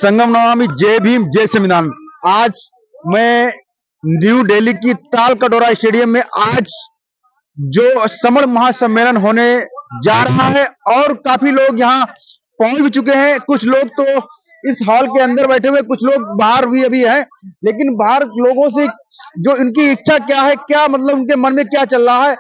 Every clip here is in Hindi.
संगम नमामि, जय भीम जय संविधान। आज मैं न्यू दिल्ली की ताल कटोरा स्टेडियम में आज जो समर महासम्मेलन होने जा रहा है और काफी लोग यहाँ पहुंच भी चुके हैं। कुछ लोग तो इस हॉल के अंदर बैठे हुए, कुछ लोग बाहर भी अभी हैं। लेकिन बाहर लोगों से जो इनकी इच्छा क्या है, क्या मतलब उनके मन में क्या चल रहा है,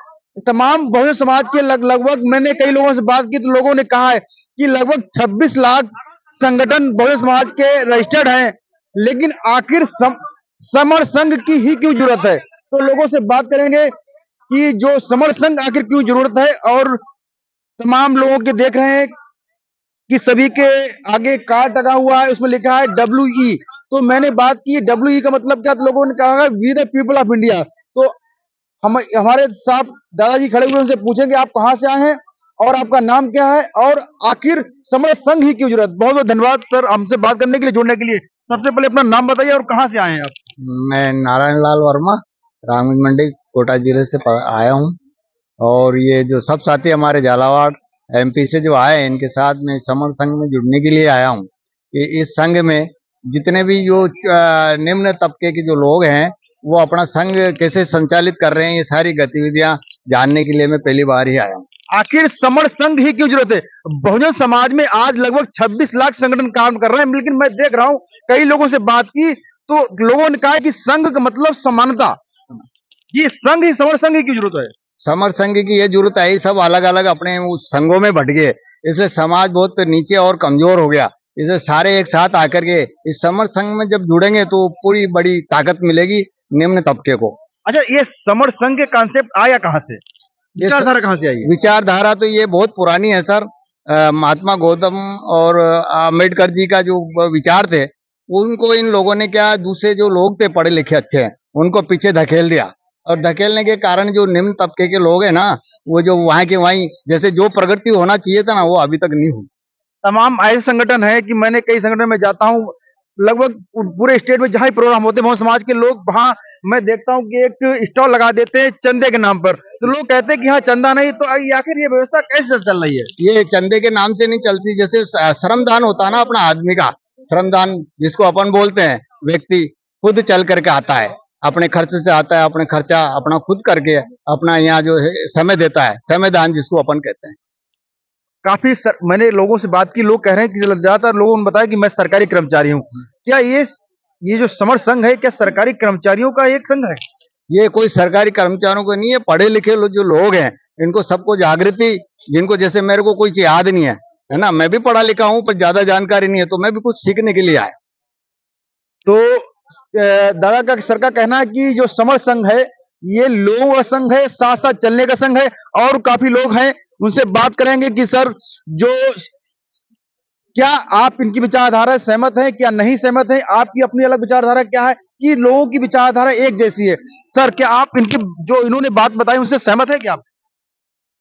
तमाम बहुजन समाज के लगभग मैंने कई लोगों से बात की तो लोगों ने कहा है कि लगभग 26 लाख संगठन बहुजन समाज के रजिस्टर्ड हैं, लेकिन आखिर समर संघ की ही क्यों जरूरत है। तो लोगों से बात करेंगे कि जो समर संघ आखिर क्यों जरूरत है। और तमाम लोगों के देख रहे हैं कि सभी के आगे कार्ड लगा हुआ है, उसमें लिखा है WE। तो मैंने बात की WE का मतलब क्या, तो लोगों ने कहा we the people of India. तो हम हमारे साथ दादाजी खड़े हुए, उनसे पूछेंगे आप कहाँ से आए हैं और आपका नाम क्या है और आखिर समर संघ ही क्यों जरूरत। बहुत बहुत धन्यवाद सर हमसे बात करने के लिए, जुड़ने के लिए। सबसे पहले अपना नाम बताइए और कहाँ से आए हैं आप। मैं नारायण लाल वर्मा रामगंज मंडी कोटा जिले से आया हूँ। और ये जो सब साथी हमारे झालावाड़ MP से जो आए हैं, इनके साथ में समर संघ में जुड़ने के लिए आया हूँ कि इस संघ में जितने भी जो निम्न तबके के जो लोग हैं वो अपना संघ कैसे संचालित कर रहे हैं, ये सारी गतिविधियां जानने के लिए मैं पहली बार ही आया हूँ। आखिर समर संघ ही क्यों जरूरत है। बहुजन समाज में आज लगभग 26 लाख संगठन काम कर रहे हैं, लेकिन मैं देख रहा हूं कई लोगों से बात की तो लोगों ने कहा कि संघ का मतलब समानता, ये संघ ही समर संघ ही क्यों जरूरत है। समर संघ की ये जरूरत है, सब अलग अलग अपने उस संघों में बट गए, इसलिए समाज बहुत नीचे और कमजोर हो गया। इसलिए सारे एक साथ आकर के इस समर संघ में जब जुड़ेंगे तो पूरी बड़ी ताकत मिलेगी निम्न तबके को। अच्छा, ये समर संघ के कॉन्सेप्ट आया कहाँ से, विचारधारा कहाँ से आई। विचारधारा तो ये बहुत पुरानी है सर। महात्मा गौतम और अम्बेडकर जी का जो विचार थे, उनको इन लोगों ने क्या, दूसरे जो लोग थे पढ़े लिखे अच्छे, उनको पीछे धकेल दिया। और धकेलने के कारण जो निम्न तबके के लोग हैं ना, वो जो वहां के वहीं, जैसे जो प्रगति होना चाहिए था ना, वो अभी तक नहीं हुई। तमाम ऐसे संगठन है कि मैंने कई संगठन में जाता हूँ, लगभग पूरे स्टेट में जहां प्रोग्राम होते हैं समाज के लोग, वहां मैं देखता हूं कि एक स्टॉल लगा देते हैं चंदे के नाम पर। तो लोग कहते हैं कि हाँ चंदा नहीं, तो आखिर ये व्यवस्था कैसे चल रही है। ये चंदे के नाम से नहीं चलती। जैसे श्रमदान होता है ना अपना आदमी का, श्रमदान जिसको अपन बोलते हैं, व्यक्ति खुद चल करके आता है, अपने खर्चे से आता है, अपने खर्चा अपना खुद करके अपना यहाँ जो है समय देता है, समय दान जिसको अपन कहते हैं। काफी मैंने लोगों से बात की, लोग कह रहे हैं कि ज्यादातर लोगों ने बताया कि मैं सरकारी कर्मचारी हूँ। क्या ये जो समर संघ है, क्या सरकारी कर्मचारियों का एक संघ है। ये कोई सरकारी कर्मचारियों को नहीं है, पढ़े लिखे जो लोग हैं इनको सबको जागृति, जिनको जैसे मेरे को कोई याद नहीं है ना, मैं भी पढ़ा लिखा हूँ पर ज्यादा जानकारी नहीं है, तो मैं भी कुछ सीखने के लिए आया। तो दादा का सर का कहना है कि जो समर संघ है ये लोगों का संघ है, साथ साथ चलने का संघ है। और काफी लोग हैं, उनसे बात करेंगे कि सर जो क्या आप इनकी विचारधारा सहमत हैं, क्या नहीं सहमत हैं, आपकी अपनी अलग विचारधारा क्या है, कि लोगों की विचारधारा एक जैसी है। सर क्या आप इनकी जो इन्होंने बात बताई उनसे सहमत है क्या आप।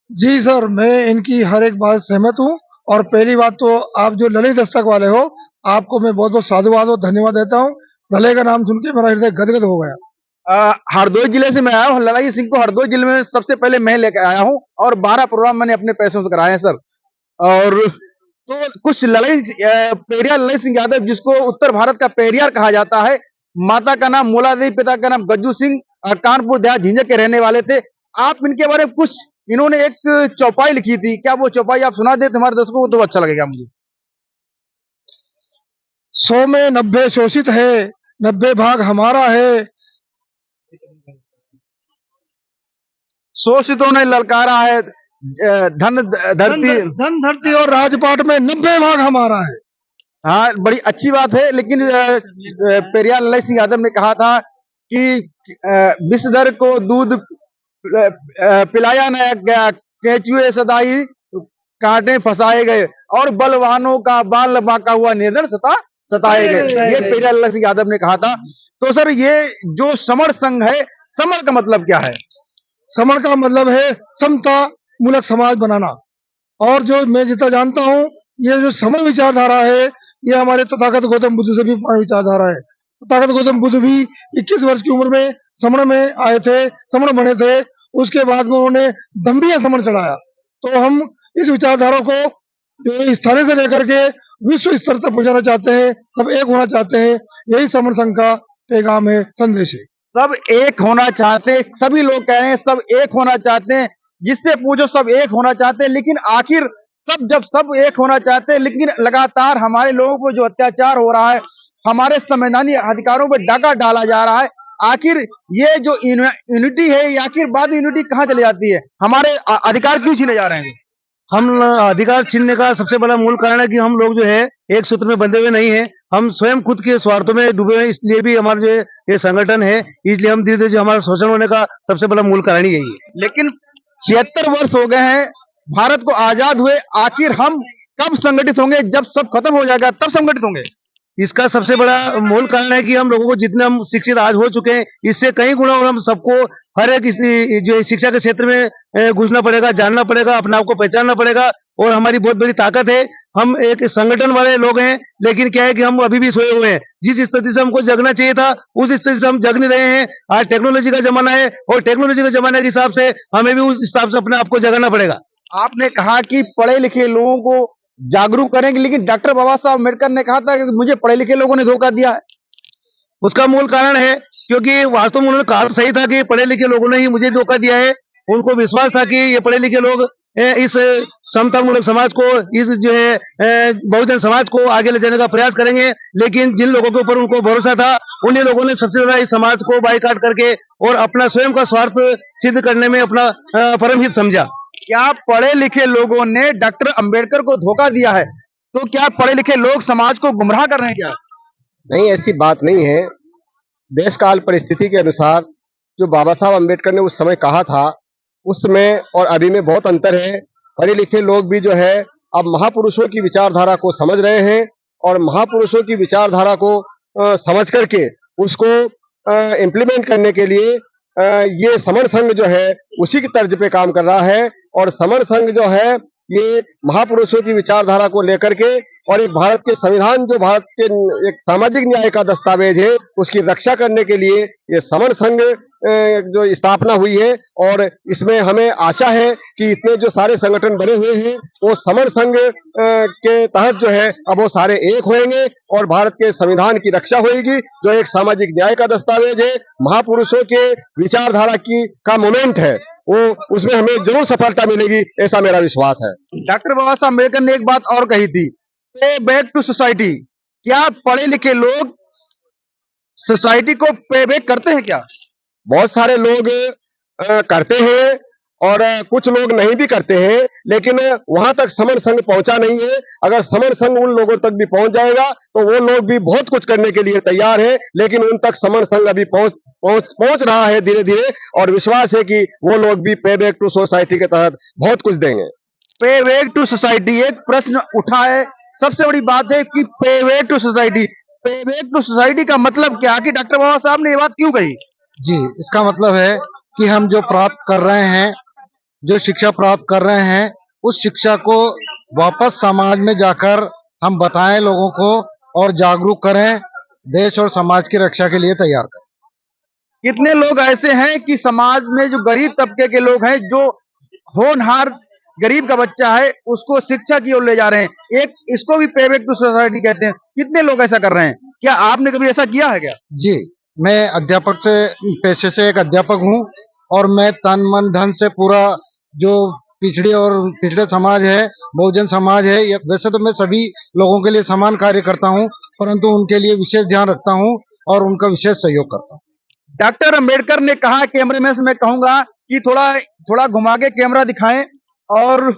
जी सर, मैं इनकी हर एक बात सहमत हूँ। और पहली बात तो आप जो ललित दस्तक वाले हो, आपको मैं बहुत बहुत साधुवाद और धन्यवाद देता हूँ। लले का नाम सुन के मेरा हृदय गदगद हो गया। हरदोई जिले से मैं आया हूँ, ललाई सिंह को हरदोई जिले में सबसे पहले मैं लेकर आया हूँ और 12 प्रोग्राम मैंने अपने पैसों से कराए हैं सर। और तो कुछ पेरियार ललाई सिंह यादव, जिसको उत्तर भारत का पेरियार कहा जाता है, माता का नाम मोला देवी, पिता का नाम गज्जू सिंह और कानपुर देहात झिंझक के रहने वाले थे। आप इनके बारे में कुछ, इन्होंने एक चौपाई लिखी थी, क्या वो चौपाई आप सुना देते हमारे दर्शकों को तो अच्छा लगेगा मुझे। 100 में 90 शोषित है, 90 भाग हमारा है। शोषितों ने ललकारा है, धन धरती और राजपाट में 90 भाग हमारा है। हाँ, बड़ी अच्छी बात है। लेकिन पेरियार ललाई सिंह यादव ने कहा था कि विषधर को दूध पिलाया न गया, केचुए सदाई कांटे फंसाए गए और बलवानों का बाल बांका हुआ निर्धन सताए गए। ये पेरियार ललाई सिंह यादव ने कहा था। तो सर ये जो समर संघ है, समर का मतलब क्या है। समर का मतलब है समता मूलक समाज बनाना। और जो मैं जितना जानता हूँ, ये जो समर विचारधारा है, ये हमारे तथागत गौतम बुद्ध से भी विचारधारा है। तथागत गौतम बुद्ध भी 21 वर्ष की उम्र में समण में आए थे, समण बने थे। उसके बाद में उन्होंने दंभिया समण चढ़ाया। तो हम इस विचारधारा को जो स्थानीय से लेकर के विश्व स्तर तक पहुंचाना चाहते हैं, सब एक होना चाहते हैं। यही समर संघ का पैगाम है, संदेश है। सब एक होना चाहते हैं, सभी लोग कह रहे हैं सब एक होना चाहते हैं, जिससे पूछो सब एक होना चाहते हैं, लेकिन आखिर जब सब एक होना चाहते हैं, लेकिन लगातार हमारे लोगों पर जो अत्याचार हो रहा है, हमारे संवैधानिक अधिकारों पर डाका डाला जा रहा है, आखिर ये जो यूनिटी है, ये आखिर बाद यूनिटी कहाँ चली जाती है? हमारे अधिकार क्यों छीने जा रहे हैं? हम अधिकार छीनने का सबसे बड़ा मूल कारण है कि हम लोग जो है एक सूत्र में बंधे हुए नहीं है। हम स्वयं खुद के स्वार्थों में डूबे हुए हैं, इसलिए भी हमारा जो ये संगठन है, इसलिए हम धीरे धीरे जो हमारा शोषण होने का सबसे बड़ा मूल कारण ही यही है। लेकिन 76 वर्ष हो गए हैं भारत को आजाद हुए, आखिर हम कब संगठित होंगे? जब सब खत्म हो जाएगा तब संगठित होंगे। इसका सबसे बड़ा मूल कारण है कि हम लोगों को जितने हम शिक्षित आज हो चुके हैं, इससे कई गुना और हम सबको हर एक जो शिक्षा के क्षेत्र में घुसना पड़ेगा, जानना पड़ेगा, अपने आप को पहचानना पड़ेगा। और हमारी बहुत बड़ी ताकत है, हम एक संगठन वाले लोग हैं, लेकिन क्या है कि हम अभी भी सोए हुए हैं। जिस स्थिति से हमको जगना चाहिए था, उस स्थिति से हम जग नहीं रहे हैं। आज टेक्नोलॉजी का जमाना है और टेक्नोलॉजी के जमाने के हिसाब से हमें भी उस हिसाब से अपने आप को जगाना पड़ेगा। आपने कहा कि पढ़े लिखे लोगों को जागरूक करेंगे, लेकिन डॉक्टर बाबा साहब अम्बेडकर ने कहा था कि मुझे पढ़े लिखे लोगों ने धोखा दिया है। उसका मूल कारण है क्योंकि वास्तव में उन्होंने कहा सही था कि पढ़े लिखे लोगों ने ही मुझे धोखा दिया है। उनको विश्वास था कि ये पढ़े लिखे लोग इस समतामूलक समाज को, इस जो है बहुजन समाज को आगे ले जाने का प्रयास करेंगे। लेकिन जिन लोगों के ऊपर उनको भरोसा था, उन्हीं लोगों ने सबसे ज्यादा इस समाज को बाइकाट करके और अपना स्वयं का स्वार्थ सिद्ध करने में अपना परम हित समझा। क्या पढ़े लिखे लोगों ने डॉक्टर अंबेडकर को धोखा दिया है? तो क्या पढ़े लिखे लोग समाज को गुमराह कर रहे हैं क्या? नहीं, ऐसी बात नहीं है। देश काल परिस्थिति के अनुसार जो बाबा साहब अम्बेडकर ने उस समय कहा था, उस समय और अभी में बहुत अंतर है। पढ़े लिखे लोग भी जो है अब महापुरुषों की विचारधारा को समझ रहे हैं और महापुरुषों की विचारधारा को समझ करके उसको इम्प्लीमेंट करने के लिए ये समर संघ जो है उसी की तर्ज पे काम कर रहा है। और समर संघ जो है ये महापुरुषों की विचारधारा को लेकर के और एक भारत के संविधान, जो भारत के एक सामाजिक न्याय का दस्तावेज है, उसकी रक्षा करने के लिए ये समर संघ जो स्थापना हुई है। और इसमें हमें आशा है कि इतने जो सारे संगठन बने हुए हैं वो समर संघ के तहत जो है अब वो सारे एक होंगे और भारत के संविधान की रक्षा होगी, जो एक सामाजिक न्याय का दस्तावेज है, महापुरुषों के विचारधारा की का मोमेंट है, वो उसमें हमें जरूर सफलता मिलेगी, ऐसा मेरा विश्वास है। डॉक्टर बाबा साहब अम्बेडकर ने एक बात और कही थी, पे बैक टू सोसाइटी। क्या पढ़े लिखे लोग सोसाइटी को पे बैक करते हैं क्या? बहुत सारे लोग करते हैं और कुछ लोग नहीं भी करते हैं, लेकिन वहां तक समर संघ पहुंचा नहीं है। अगर समर संघ उन लोगों तक भी पहुंच जाएगा तो वो लोग भी बहुत कुछ करने के लिए तैयार है, लेकिन उन तक समर संघ अभी पहुंच रहा है धीरे धीरे, और विश्वास है कि वो लोग भी पे बैक टू सोसाइटी के तहत बहुत कुछ देंगे। पे बैक टू सोसाइटी, एक प्रश्न उठा है, सबसे बड़ी बात है कि पे बैक टू सोसाइटी, पे बैक टू सोसाइटी का मतलब क्या कि डॉक्टर बाबा साहब ने ये बात क्यों कही? जी, इसका मतलब है कि हम जो प्राप्त कर रहे हैं, जो शिक्षा प्राप्त कर रहे हैं, उस शिक्षा को वापस समाज में जाकर हम बताएं लोगों को और जागरूक करें, देश और समाज की रक्षा के लिए तैयार करें। कितने लोग ऐसे हैं कि समाज में जो गरीब तबके के लोग हैं, जो होनहार गरीब का बच्चा है, उसको शिक्षा की ओर ले जा रहे हैं, एक इसको भी पे बैक टू सोसाइटी कहते हैं। कितने लोग ऐसा कर रहे हैं? क्या आपने कभी ऐसा किया है क्या? जी, मैं अध्यापक से पेशे से एक अध्यापक हूँ और मैं तन मन धन से पूरा जो पिछड़े समाज है, बहुजन समाज है, वैसे तो मैं सभी लोगों के लिए समान कार्य करता हूँ, परंतु उनके लिए विशेष ध्यान रखता हूँ और उनका विशेष सहयोग करता हूँ। डॉक्टर अंबेडकर ने कहा, कैमरे में से मैं कहूंगा कि थोड़ा घुमा के कैमरा दिखाएं और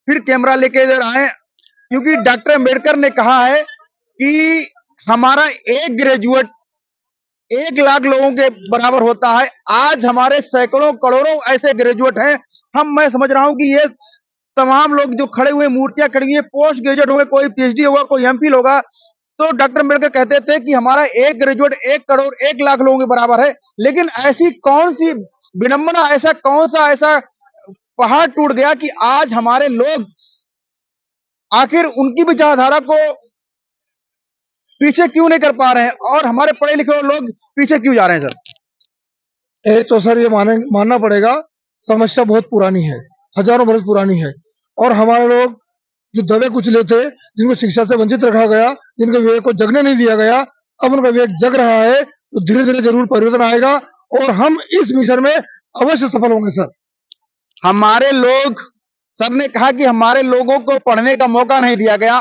फिर कैमरा लेके इधर आए, क्योंकि डॉक्टर अंबेडकर ने कहा है कि हमारा एक ग्रेजुएट 1 लाख लोगों के बराबर होता है। आज हमारे सैकड़ों करोड़ों ऐसे ग्रेजुएट हैं। मैं समझ रहा हूं कि ये तमाम लोग जो खड़े हुए, मूर्तियां खड़ी हुई है, पोस्ट ग्रेजुएट होंगे, कोई पीएचडी होगा, कोई एमफिल होगा। तो डॉक्टर अंबेडकर कहते थे कि हमारा एक ग्रेजुएट 1 करोड़ 1 लाख लोगों के बराबर है। लेकिन ऐसी कौन सी विडंबना, ऐसा कौन सा ऐसा पहाड़ टूट गया कि आज हमारे लोग आखिर उनकी विचारधारा को पीछे क्यों नहीं कर पा रहे हैं और हमारे पढ़े लिखे लोग पीछे क्यों जा रहे हैं? सर, एक तो सर ये मानना पड़ेगा, समस्या बहुत पुरानी है, हजारों बरस पुरानी है, और हमारे लोग जो दबे कुचले थे, जिनको शिक्षा से वंचित रखा गया, जिनके विवेक को जगने नहीं दिया गया, अब उनका विवेक जग रहा है। तो धीरे धीरे जरूर परिवर्तन आएगा और हम इस मिशन में अवश्य सफल होंगे सर। हमारे लोग, सर ने कहा कि हमारे लोगों को पढ़ने का मौका नहीं दिया गया,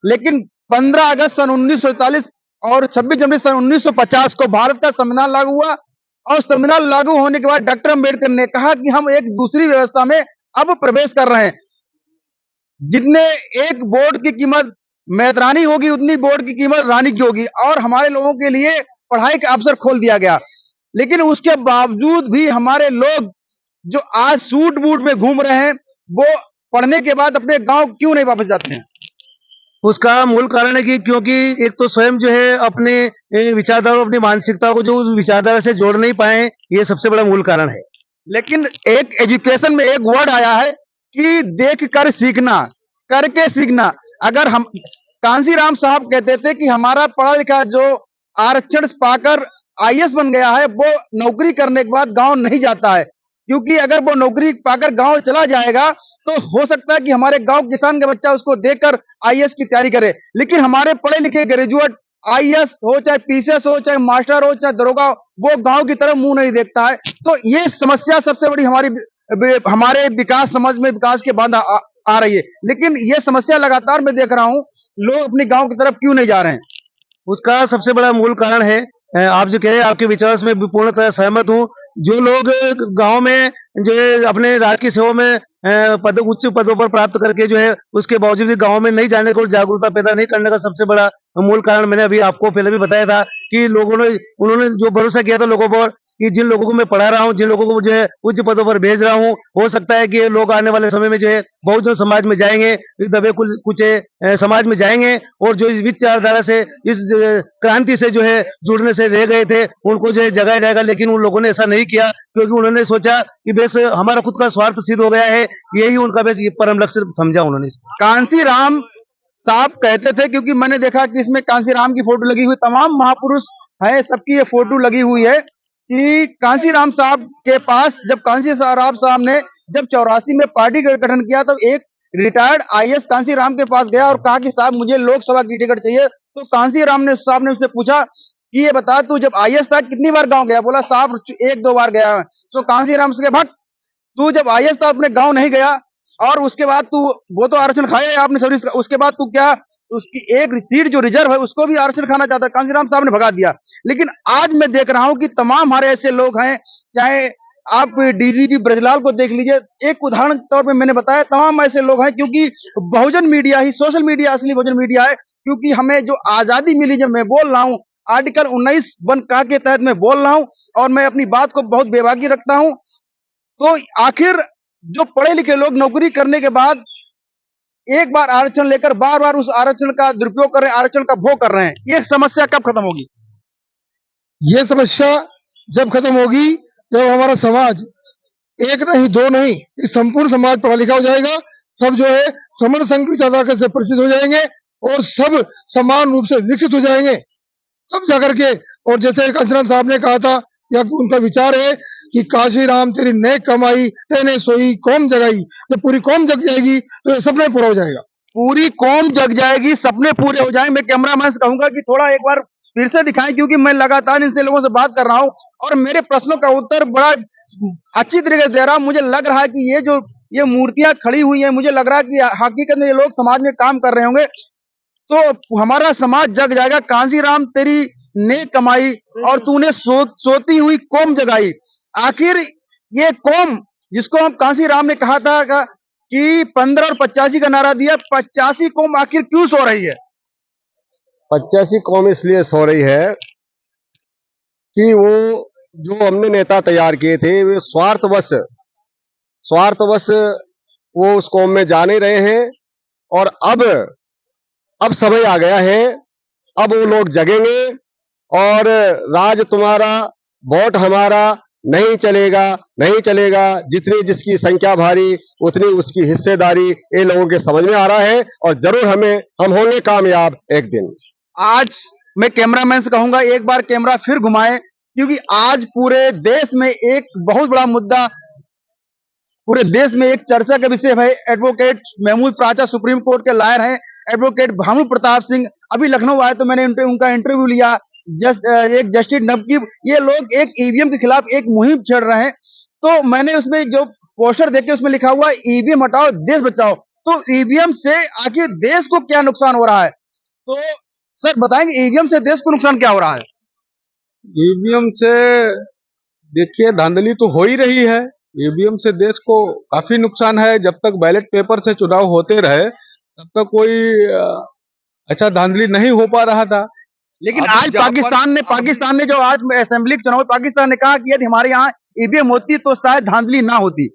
लेकिन 15 अगस्त सन 1947 और 26 जनवरी सन 1950 को भारत का संविधान लागू हुआ और संविधान लागू होने के बाद डॉक्टर अंबेडकर ने कहा कि हम एक दूसरी व्यवस्था में अब प्रवेश कर रहे हैं। जितने एक बोर्ड की कीमत मैत्रानी होगी, उतनी बोर्ड की कीमत रानी की होगी और हमारे लोगों के लिए पढ़ाई का अवसर खोल दिया गया। लेकिन उसके बावजूद भी हमारे लोग जो आज सूट बूट में घूम रहे हैं, वो पढ़ने के बाद अपने गांव क्यों नहीं वापस जाते हैं? उसका मूल कारण है कि क्योंकि एक तो स्वयं जो है अपने विचारधारा, अपनी मानसिकता को जो विचारधारा से जोड़ नहीं पाए, ये सबसे बड़ा मूल कारण है। लेकिन एक एजुकेशन में एक वर्ड आया है कि देख कर सीखना, करके सीखना। अगर हम, कांसीराम साहब कहते थे कि हमारा पढ़ा लिखा जो आरक्षण पाकर आईएएस बन गया है, वो नौकरी करने के बाद गांव नहीं जाता है, क्योंकि अगर वो नौकरी पाकर गांव चला जाएगा तो हो सकता है कि हमारे गांव किसान का बच्चा उसको देखकर आईएएस की तैयारी करे। लेकिन हमारे पढ़े लिखे ग्रेजुएट आईएएस हो, चाहे पीसीएस हो, चाहे मास्टर हो, चाहे दरोगा हो, वो गांव की तरफ मुंह नहीं देखता है। तो ये समस्या सबसे बड़ी हमारे विकास, समाज में विकास के बाद आ रही है। लेकिन ये समस्या लगातार मैं देख रहा हूँ, लोग अपने गांव की तरफ क्यों नहीं जा रहे हैं? उसका सबसे बड़ा मूल कारण है, आप जो कह रहे हैं, आपके विचार से मैं पूर्णतः सहमत हूँ। जो लोग गांव में जो है अपने राजकीय सेवा में उच्च पदों पर प्राप्त करके जो है उसके बावजूद भी गांव में नहीं जाने को, जागरूकता पैदा नहीं करने का सबसे बड़ा मूल कारण मैंने अभी आपको पहले भी बताया था कि उन्होंने जो भरोसा किया था लोगों पर कि जिन लोगों को मैं पढ़ा रहा हूँ, जिन लोगों को जो है उच्च पदों पर भेज रहा हूँ, हो सकता है कि ये लोग आने वाले समय में जो है बहुजन समाज में जाएंगे, इस दबे कुचे समाज में जाएंगे और जो इस विचारधारा से, इस क्रांति से जो है जुड़ने से रह गए थे, उनको जो है जगाया जाएगा। लेकिन उन लोगों ने ऐसा नहीं किया, क्योंकि उन्होंने सोचा कि बस हमारा खुद का स्वार्थ सिद्ध हो गया है, यही उनका बस ये परम लक्ष्य समझा उन्होंने। कांसीराम साहब कहते थे, क्योंकि मैंने देखा कि इसमें कांसीराम की फोटो लगी हुई, तमाम महापुरुष है, सबकी ये फोटो लगी हुई है कि कांसीराम साहब के पास, जब कांसीराम साहब ने जब 84 में पार्टी का गठन किया, तो एक रिटायर्ड आईएएस कांसीराम के पास गया और कहा कि साहब मुझे लोकसभा की टिकट चाहिए। तो कांसीराम साहब ने उससे पूछा कि ये बता, तू जब आईएएस था कितनी बार गांव गया? बोला साहब 1-2 बार गया है। तो कांसीराम से भक्त, तू जब आईएएस था अपने गांव नहीं गया और उसके बाद तू, वो तो आरक्षण खाया है आपने सर्विस का, उसके बाद तू क्या उसकी एक सीट जो रिजर्व है उसको भी आरक्षण खाना चाहता है? कांसीराम साहब ने भगा दिया। लेकिन आज मैं देख रहा हूं कि तमाम हमारे ऐसे लोग हैं, चाहे आप डीजीपी ब्रजलाल को देख लीजिए, एक उदाहरण के तौर पे मैंने बताया, तमाम ऐसे लोग हैं, क्योंकि बहुजन मीडिया ही, सोशल मीडिया असली बहुजन मीडिया है। क्योंकि हमें जो आजादी मिली, जब मैं बोल रहा हूँ, आर्टिकल 19(1) के तहत मैं बोल रहा हूँ और मैं अपनी बात को बहुत बेबाकी रखता हूँ। तो आखिर जो पढ़े लिखे लोग नौकरी करने के बाद एक बार आरक्षण लेकर बार बार उस आरक्षण का दुरुपयोग कर रहे हैं, आरक्षण का भोग कर रहे हैं, ये समस्या कब खत्म होगी? ये समस्या जब खत्म होगी जब हमारा समाज, एक नहीं दो नहीं, इस संपूर्ण समाज पढ़ा लिखा हो जाएगा, सब जो है समण संघ विचारधारा से परिचित हो जाएंगे और सब समान रूप से विकसित हो जाएंगे, तब जाकर के। और जैसे कांसीराम साहब ने कहा था, या उनका विचार है कि काशीराम तेरी नेक कमाई तेने सोई कौम जगाई, जब पूरी कौम जग जाएगी तो ये सपना पूरा हो जाएगा। पूरी कौम जग जाएगी, सपने पूरे हो जाएंगे। मैं कैमरामैन से कहूंगा कि थोड़ा एक बार फिर से दिखाएं, क्योंकि मैं लगातार इनसे लोगों से बात कर रहा हूं और मेरे प्रश्नों का उत्तर बड़ा अच्छी तरीके से दे रहा हूं। मुझे लग रहा है कि ये मूर्तियां खड़ी हुई हैं, मुझे लग रहा है कि हकीकत में ये लोग समाज में काम कर रहे होंगे, तो हमारा समाज जग जाएगा। कांसीराम तेरी नेक कमाई और तूने सोती हुई कौम जगाई। आखिर ये कौम जिसको हम, कांसीराम ने कहा था कि 15 और 85 का नारा दिया, 85 कौम आखिर क्यों सो रही है? 85 कौम इसलिए सो रही है कि वो जो हमने नेता तैयार किए थे, वे स्वार्थवश वो उस कौम में जा नहीं रहे हैं। और अब समय आ गया है, अब वो लोग जगेंगे और राज तुम्हारा वोट हमारा नहीं चलेगा। जितनी जिसकी संख्या भारी उतनी उसकी हिस्सेदारी, ये लोगों के समझ में आ रहा है और जरूर हम होंगे कामयाब एक दिन। आज मैं कैमरामैन से कहूंगा एक बार कैमरा फिर घुमाए, क्योंकि आज पूरे देश में एक बहुत बड़ा मुद्दा पूरे देश में एक चर्चा का विषय है। एडवोकेट महमूद प्राचा सुप्रीम कोर्ट के लॉयर हैं। एडवोकेट भानु प्रताप सिंह अभी लखनऊ आए तो मैंने उनका इंटरव्यू लिया। एक जस्टिस नबकीब, ये लोग एक ईवीएम के खिलाफ एक मुहिम छेड़ रहे हैं। तो मैंने उसमें जो पोस्टर देखे उसमें लिखा हुआ ईवीएम हटाओ देश बचाओ। तो ईवीएम से आखिर देश को क्या नुकसान हो रहा है? तो सर बताएंगे ईवीएम से देश को नुकसान क्या हो रहा है? ईवीएम से देखिए धांधली तो हो ही रही है। ईवीएम से देश को काफी नुकसान है। जब तक बैलेट पेपर से चुनाव होते रहे तब तक कोई अच्छा धांधली नहीं हो पा रहा था। लेकिन अब आज जहाँ पर पाकिस्तान ने जो आज असेंबली के चुनाव में पाकिस्तान ने कहा कि यदि हमारे यहाँ ईवीएम होती तो शायद धांधली ना होती।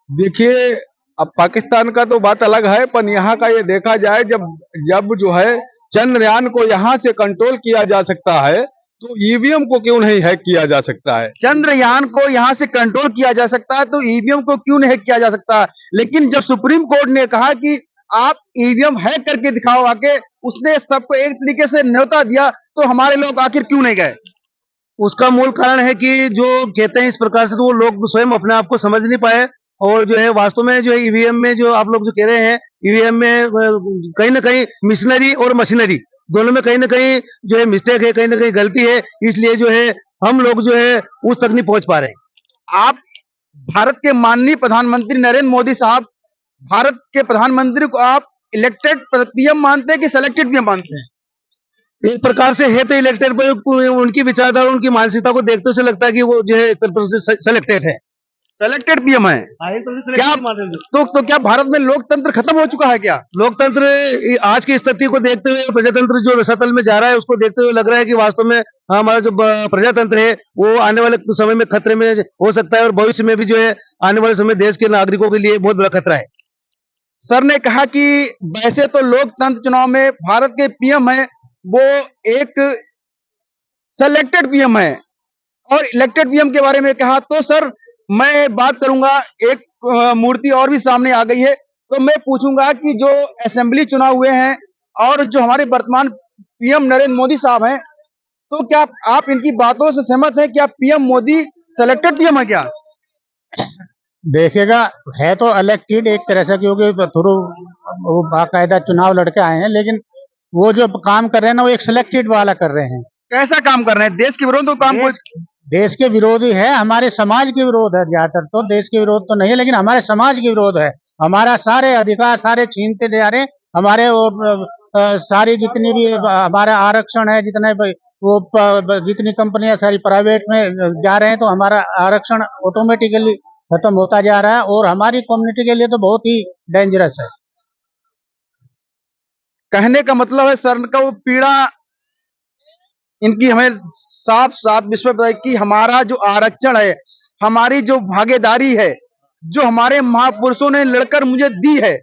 देखिए अब पाकिस्तान का तो बात अलग है, पर यहाँ का ये देखा जाए जब जब जो है चंद्रयान को यहाँ से कंट्रोल किया जा सकता है तो ईवीएम को क्यों नहीं हैक किया जा सकता है। चंद्रयान को यहाँ से कंट्रोल किया जा सकता है तो ईवीएम को क्यों नहीं हैक किया जा सकता? लेकिन जब सुप्रीम कोर्ट ने कहा कि आप ईवीएम हैक करके दिखाओ आके, उसने सबको एक तरीके से न्योता दिया, तो हमारे लोग आखिर क्यों नहीं गए? उसका मूल कारण है कि जो कहते हैं इस प्रकार से तो वो लोग स्वयं अपने आप को समझ नहीं पाए, और जो है वास्तव में जो है ईवीएम में जो आप लोग जो कह रहे हैं ईवीएम में कहीं ना कहीं मिशनरी और मशीनरी दोनों में कहीं ना कहीं जो है मिस्टेक है, कहीं ना कहीं गलती है। इसलिए जो है हम लोग जो है उस तक नहीं पहुंच पा रहे हैं। आप भारत के माननीय प्रधानमंत्री नरेंद्र मोदी साहब, भारत के प्रधानमंत्री को आप इलेक्टेड पीएम मानते हैं कि सेलेक्टेड पीएम मानते हैं? एक प्रकार से है तो इलेक्टेड, पर उनकी विचारधारा उनकी मानसिकता को देखते हुए लगता है कि वो जो है एक तरह से सेलेक्टेड है। सेलेक्टेड पीएम है क्या? तो क्या भारत में लोकतंत्र खत्म हो चुका है क्या? लोकतंत्र आज की स्थिति को देखते हुए प्रजातंत्र जो रसातल में जा रहा है उसको देखते हुए लग रहा है कि वास्तव में हमारा जो प्रजातंत्र है वो आने वाले समय में खतरे में हो सकता है, और भविष्य में भी जो है आने वाले समय देश के नागरिकों के लिए बहुत बड़ा खतरा है। सर ने कहा कि वैसे तो लोकतंत्र चुनाव में भारत के पीएम है वो एक सेलेक्टेड पीएम है, और इलेक्टेड पीएम के बारे में कहा तो सर मैं बात करूंगा। एक मूर्ति और भी सामने आ गई है, तो मैं पूछूंगा कि जो असेंबली चुनाव हुए हैं और जो हमारे वर्तमान पीएम नरेंद्र मोदी साहब हैं, तो क्या आप इनकी बातों से सहमत हैं? क्या पीएम मोदी सेलेक्टेड पीएम है क्या? देखिएगा, है तो इलेक्टेड एक तरह से, क्योंकि थ्रू वो बाकायदा चुनाव लड़के आए हैं, लेकिन वो जो काम कर रहे हैं ना वो एक सिलेक्टेड वाला कर रहे हैं। कैसा काम कर रहे हैं? देश के विरोध तो काम देश के विरोधी है, हमारे समाज के विरोध है। ज्यादातर तो देश के विरोध तो नहीं है, लेकिन हमारे समाज के विरोध है। हमारा सारे अधिकार सारे छीनते जा रहे हैं हमारे, और सारी जितनी भी हमारा आरक्षण है, जितने वो जितनी कंपनियां सारी प्राइवेट में जा रहे हैं, तो हमारा आरक्षण ऑटोमेटिकली खत्म होता जा रहा है, और हमारी कम्युनिटी के लिए तो बहुत ही डेंजरस है। कहने का मतलब है सर का वो पीड़ा इनकी हमें साफ साफ विश्व बताई कि हमारा जो आरक्षण है, हमारी जो भागीदारी है, जो हमारे महापुरुषों ने लड़कर मुझे दी है,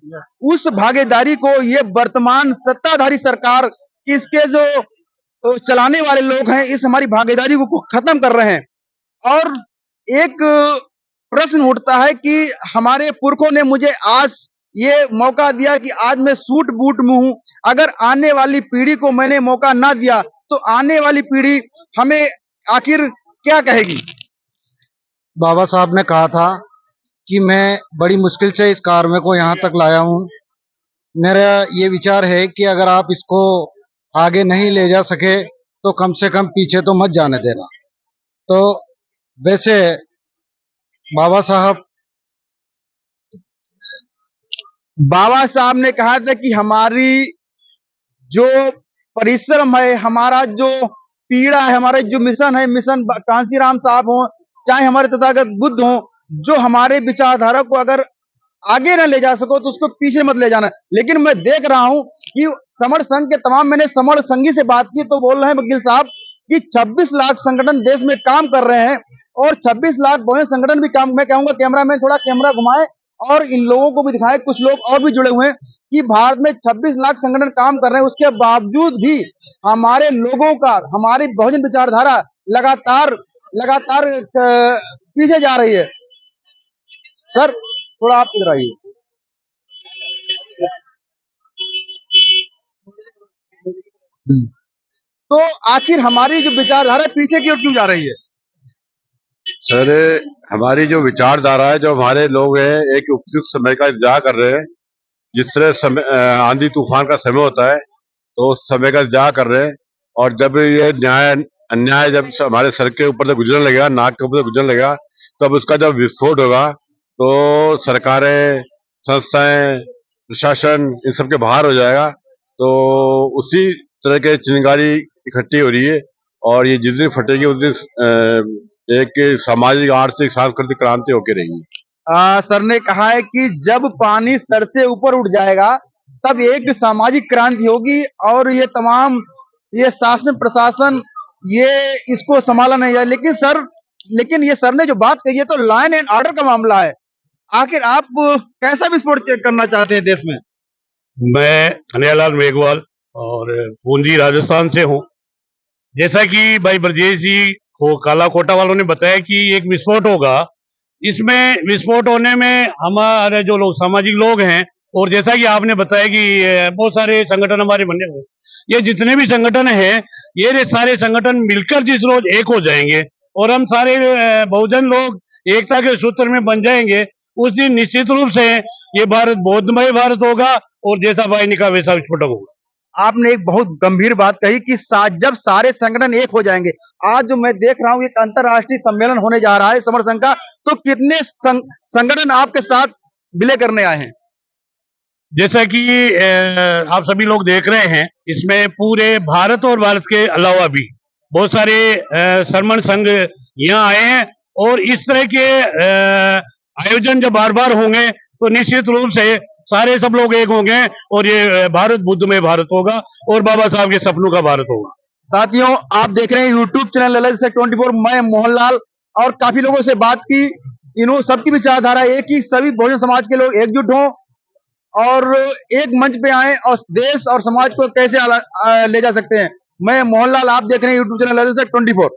उस भागीदारी को ये वर्तमान सत्ताधारी सरकार, इसके जो चलाने वाले लोग हैं, इस हमारी भागीदारी को खत्म कर रहे हैं। और एक प्रश्न उठता है कि हमारे पुरखों ने मुझे आज ये मौका दिया कि आज मैं सूट बूट में हूं। अगर आने वाली पीढ़ी को मैंने मौका ना दिया तो आने वाली पीढ़ी हमें आखिर क्या कहेगी? बाबा साहब ने कहा था कि मैं बड़ी मुश्किल से इस कारवे को यहाँ तक लाया हूँ। मेरा ये विचार है कि अगर आप इसको आगे नहीं ले जा सके तो कम से कम पीछे तो मत जाने देना। तो वैसे बाबा साहब ने कहा था कि हमारी जो परिश्रम है, हमारा जो पीड़ा है, हमारे जो मिशन है, मिशन कांसीराम साहब हो चाहे हमारे तथागत बुद्ध हो, जो हमारे विचारधारा को अगर आगे ना ले जा सको तो उसको पीछे मत ले जाना। लेकिन मैं देख रहा हूं कि समर संघ के तमाम, मैंने समर संघी से बात की तो बोल रहे हैं वकील साहब कि 26 लाख संगठन देश में काम कर रहे हैं, और 26 लाख बहुजन संगठन भी काम, मैं कहूंगा कैमरामैन थोड़ा कैमरा घुमाए और इन लोगों को भी दिखाए, कुछ लोग और भी जुड़े हुए हैं कि भारत में 26 लाख संगठन काम कर रहे हैं, उसके बावजूद भी हमारे लोगों का, हमारी बहुजन विचारधारा लगातार लगातार पीछे जा रही है। सर थोड़ा आप इधर आइए। तो आखिर हमारी जो विचारधारा पीछे की ओर क्यों जा रही है? सर, हमारी जो विचारधारा है, जो हमारे लोग हैं, एक उपयुक्त समय का इंतजार कर रहे हैं। जिस तरह समय आंधी तूफान का समय होता है, तो उस समय का इंतजार कर रहे हैं। और जब ये अन्याय जब हमारे सर के ऊपर से गुजरने लगेगा, नाक के ऊपर से गुजरने लगेगा, तब उसका जब विस्फोट होगा, तो सरकारें, संस्थाएं, प्रशासन इन सब के बाहर हो जाएगा। तो उसी तरह के चिंगारी इकट्ठी हो रही है, और ये जिस दिन फटेगी उस दिन एक सामाजिक, आर्थिक, सांस्कृतिक क्रांति होकर रहेगी। सर ने कहा है कि जब पानी सर से ऊपर उठ जाएगा तब एक सामाजिक क्रांति होगी, और ये तमाम ये शासन प्रशासन ये इसको संभाला नहीं जाए। लेकिन ये सर ने जो बात कही है तो लॉ एंड ऑर्डर का मामला है। आखिर आप कैसा विस्फोट चेक करना चाहते हैं देश में? मैं कन्हैयालाल मेघवाल और बूंदी राजस्थान से हूँ। जैसा कि भाई ब्रजेश जी को काला कोटा वालों ने बताया कि एक विस्फोट होगा, इसमें विस्फोट होने में हमारे जो लोग सामाजिक लोग हैं, और जैसा कि आपने बताया कि बहुत सारे संगठन हमारे बने हुए, ये जितने भी संगठन हैं, ये सारे संगठन मिलकर जिस रोज एक हो जाएंगे और हम सारे बहुजन लोग एकता के सूत्र में बन जाएंगे, उस दिन निश्चित रूप से ये भारत बौद्धमय भारत होगा, और जैसा भाई ने कहा वैसा विस्फोटक होगा। आपने एक बहुत गंभीर बात कही कि जब सारे संगठन एक हो जाएंगे। आज जो मैं देख रहा हूँ एक अंतरराष्ट्रीय सम्मेलन होने जा रहा है समर संघ का, तो कितने संगठन आपके साथ विलय करने आए हैं? जैसा कि आप सभी लोग देख रहे हैं, इसमें पूरे भारत और भारत के अलावा भी बहुत सारे शरमन संघ यहाँ आए हैं, और इस तरह के आयोजन जब बार बार होंगे तो निश्चित रूप से सारे सब लोग एक होंगे, और ये भारत बुद्धमय भारत होगा, और बाबा साहब के सपनों का भारत होगा। साथियों, आप देख रहे हैं यूट्यूब चैनल ललित 24। मैं मोहनलाल, और काफी लोगों से बात की, इन्हों सबकी विचारधारा एक ही, सभी बहुजन समाज के लोग एकजुट हों और एक मंच पे आए और देश और समाज को कैसे ले जा सकते हैं। मैं मोहनलाल, आप देख रहे हैं यूट्यूब चैनल ललित 24।